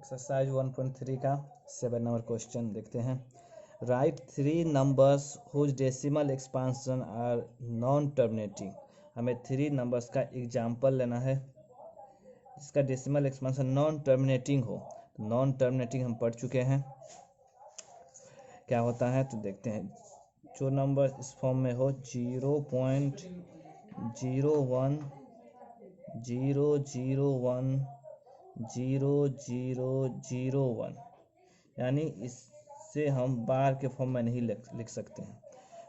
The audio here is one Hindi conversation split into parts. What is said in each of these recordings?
एक्सरसाइज 1.3 का 7 नंबर क्वेश्चन देखते हैं। Write 3 numbers whose decimal expansion are non terminating. हमें 3 नंबर्स का एग्जाम्पल लेना है जिसका डेसिमल एक्सपांसन नॉन टर्मिनेटिंग हो। नॉन टर्मिनेटिंग हम पढ़ चुके हैं क्या होता है, तो देखते हैं। जो नंबर इस फॉर्म में हो 0.0100100001, यानी इससे हम बार के फॉर्म में नहीं लिख सकते हैं,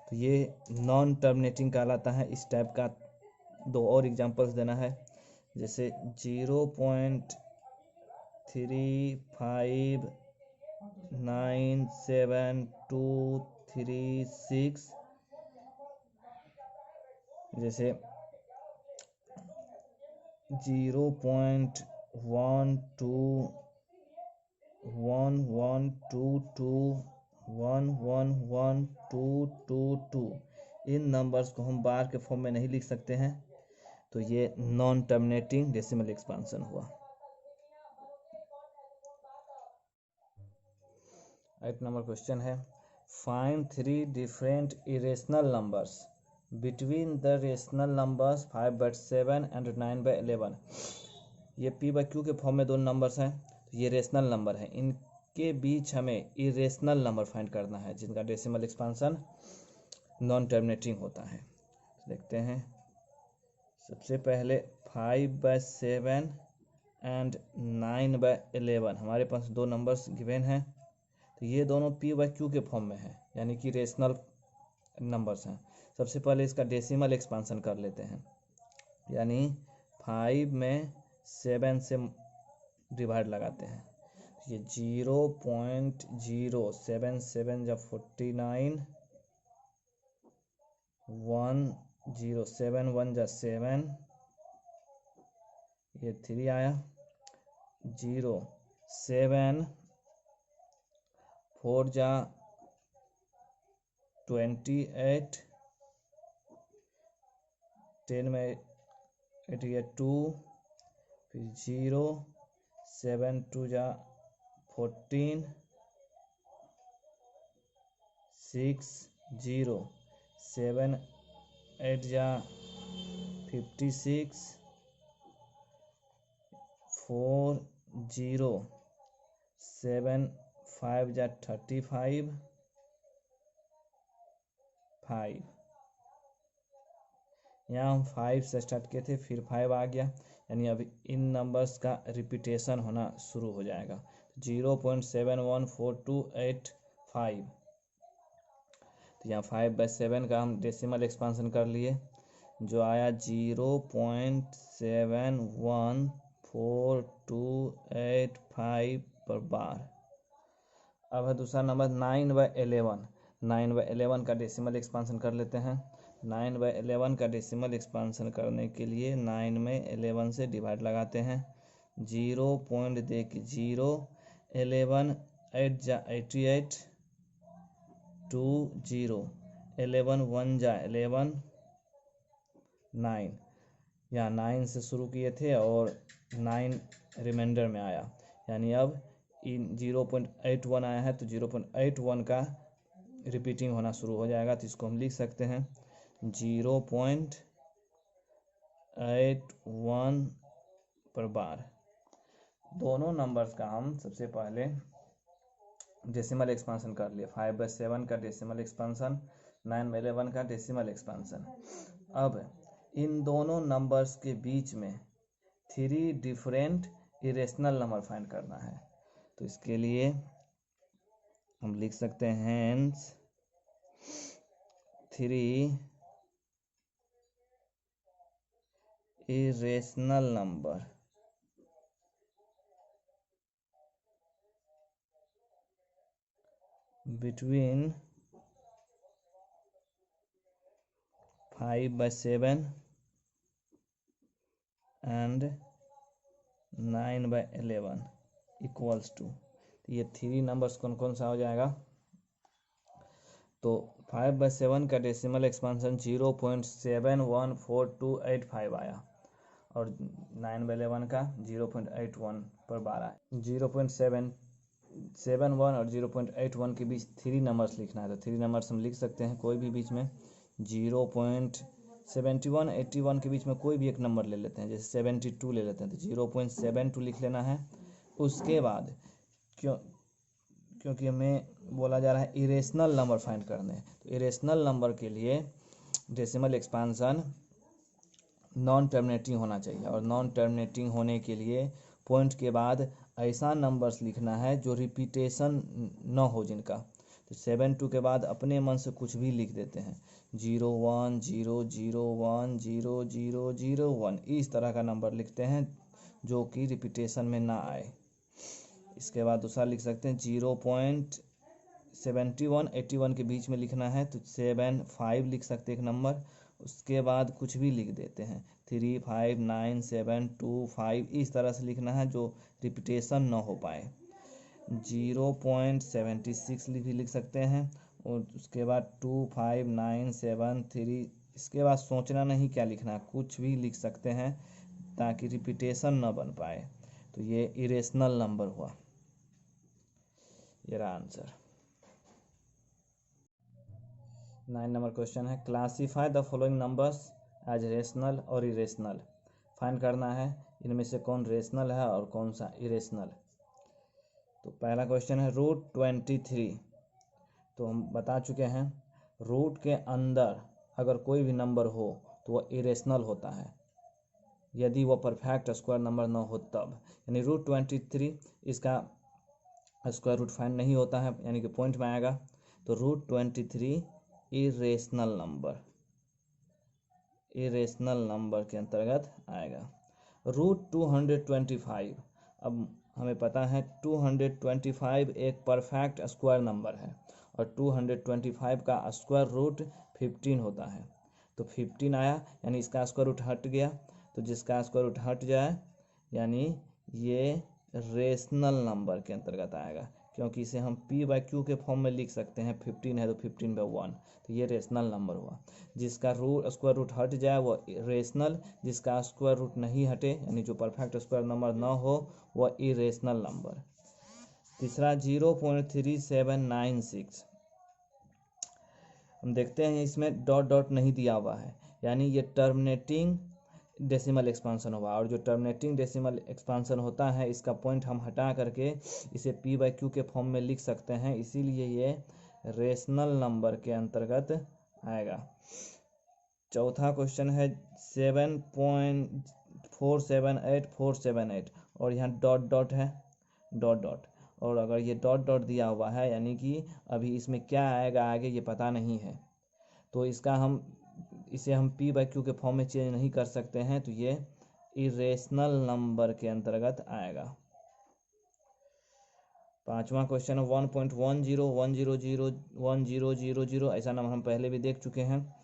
तो ये नॉन टर्मिनेटिंग कहलाता है। इस टाइप का 2 और एग्जांपल्स देना है, जैसे 0.3597236, जैसे 0.121122111222। इन नंबर्स को हम बार के फॉर्म में नहीं लिख सकते हैं, तो ये नॉन टर्मिनेटिंग डेसिमल एक्सपांसन हुआ। 8 नंबर क्वेश्चन है, find 3 different irrational numbers between the rational numbers 5/7 and 9/11। ये p/q के फॉर्म में 2 नंबर्स हैं, तो ये रेशनल नंबर है। इनके बीच हमें इरेशनल नंबर फाइंड करना है जिनका डेसिमल एक्सपांसन नॉन टर्मिनेटिंग होता है। तो देखते हैं, सबसे पहले 5/7 एंड 9/11 हमारे पास 2 नंबर्स गिवन हैं, तो ये दोनों p/q के फॉर्म में है, यानी कि रेशनल नंबर्स हैं। सबसे पहले इसका डेसिमल एक्सपांसन कर लेते हैं, यानी 5 में 7 से डिवाइड लगाते हैं, ये 0.077 जब 49 1071 जा 7, ये 3 आया, 0 7 4 जा 28, 10 में 8 या 2, फिर 0 7 2 जा 14, 6 0 7 8 जा 56, 4 0 7 5 जा 35, 5। यहाँ हम 5 से स्टार्ट किए थे, फिर 5 आ गया, यानी अभी इन नंबर्स का रिपीटेशन होना शुरू हो जाएगा। 0.714285, तो यहाँ 5/7 का हम डेसिमल एक्सपांसन कर लिए, जो आया 0.714285 पर बार। अब है दूसरा नंबर 9/11। 9/11 का डेसिमल एक्सपांसन कर लेते हैं। 9/11 का डेसिमल एक्सपांसन करने के लिए 9 में 11 से डिवाइड लगाते हैं, 0 पॉइंट दे के 0 11 8 जा 88, 2 0 11 1 जा 11, 9। यहाँ 9 से शुरू किए थे और 9 रिमाइंडर में आया, यानी अब इन 0.81 आया है, तो 0.81 का रिपीटिंग होना शुरू हो जाएगा, तो इसको हम लिख सकते हैं 0.81 पर बार। दोनों नंबर्स का हम सबसे पहले डेसिमल एक्सपांसन कर लिए, 5/7 का डेसिमल एक्सपांसन, 9/11 का डेसिमल एक्सपांसन। अब इन दोनों नंबर्स के बीच में 3 डिफरेंट इरेशनल नंबर फाइंड करना है, तो इसके लिए हम लिख सकते हैं hence 3 irrational number between 5/7 and 9/11 equals to, तो ये 3 नंबर्स कौन कौन सा हो जाएगा, तो 5/7 का डेसिमल एक्सपांसन 0.714285 आया, और 9/11 का 0.81 पर 12। 0.771 और 0.81 के बीच 3 नंबर्स लिखना है, तो 3 नंबर्स हम लिख सकते हैं कोई भी बीच में। 0.71 81 के बीच में कोई भी एक नंबर ले लेते हैं, जैसे 72 ले लेते हैं, तो 0.72 लिख लेना है। उसके बाद क्योंकि हमें बोला जा रहा है इरेशनल नंबर फाइंड करने, तो इरेशनल नंबर के लिए डेसिमल एक्सपांसन नॉन टर्मिनेटिंग होना चाहिए, और नॉन टर्मिनेटिंग होने के लिए पॉइंट के बाद ऐसा नंबर्स लिखना है जो रिपीटेशन न हो जिनका। तो 72 के बाद अपने मन से कुछ भी लिख देते हैं, 01 0 0 1 0 0 0 1, इस तरह का नंबर लिखते हैं जो कि रिपीटेशन में ना आए। इसके बाद दूसरा लिख सकते हैं 0.71 81 के बीच में लिखना है, तो 75 लिख सकते हैं एक नंबर। उसके बाद कुछ भी लिख देते हैं 3 5 9 7 2 5, इस तरह से लिखना है जो रिपीटेशन न हो पाए। 0.76 भी लिख सकते हैं, और उसके बाद 2 5 9 7 3, इसके बाद सोचना नहीं क्या लिखना है, कुछ भी लिख सकते हैं ताकि रिपीटेशन न बन पाए। तो ये इरेशनल नंबर हुआ, ये रहा आंसर। 9 नंबर क्वेश्चन है, classify the following numbers as rational और इरेशनल। फाइंड करना है इनमें से कौन रेशनल है और कौन सा इरेशनल। तो पहला क्वेश्चन है √23। तो हम बता चुके हैं रूट के अंदर अगर कोई भी नंबर हो तो वह इरेशनल होता है, यदि वह परफेक्ट स्क्वायर नंबर न हो तब। यानी √23 इसका स्क्वायर रूट फाइंड नहीं होता है, यानी कि पॉइंट में आएगा। तो √23 इरेशनल नंबर के अंतर्गत आएगा। √225, अब हमें पता है 225 एक परफेक्ट स्क्वायर नंबर है, और 225 का स्क्वायर रूट 15 होता है। तो 15 आया, यानी इसका स्क्वायर रूट हट गया। तो जिसका स्क्वायर रूट हट जाए यानी ये रेशनल नंबर के अंतर्गत आएगा, क्योंकि इसे हम p/q के फॉर्म में लिख सकते हैं। 15 है तो 15/1, तो ये रेशनल नंबर हुआ। जिसका स्क्वायर रूट हट जाए वो रेशनल, जिसका स्क्वायर रूट नहीं हटे यानी जो परफेक्ट स्क्वायर नंबर ना हो वह इरेशनल नंबर। तीसरा 0.3796, हम देखते हैं इसमें डॉट डॉट नहीं दिया हुआ है, यानी ये टर्मिनेटिंग डेसिमल एक्सपांसन हुआ, और जो टर्मिनेटिंग डेसिमल एक्सपांसन होता है इसका पॉइंट हम हटा करके इसे p/q के फॉर्म में लिख सकते हैं, इसीलिए ये रेशनल नंबर के अंतर्गत आएगा। चौथा क्वेश्चन है 7.478478, और यहाँ डॉट डॉट है, डॉट डॉट, और अगर ये डॉट डॉट दिया हुआ है यानी कि अभी इसमें क्या आएगा आगे ये पता नहीं है, तो इसे हम p/q के फॉर्म में चेंज नहीं कर सकते हैं, तो ये इरेशनल नंबर के अंतर्गत आएगा। पांचवा क्वेश्चन है 1.1010001000, ऐसा नंबर हम पहले भी देख चुके हैं।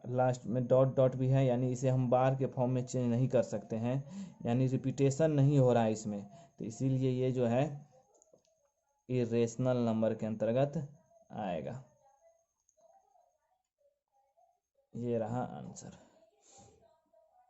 लास्ट में डॉट डॉट भी है, यानी इसे हम बार के फॉर्म में चेंज नहीं कर सकते हैं, यानी रिपीटेशन नहीं हो रहा है इसमें, तो इसीलिए ये जो है इरेशनल नंबर के अंतर्गत आएगा। ये रहा आंसर।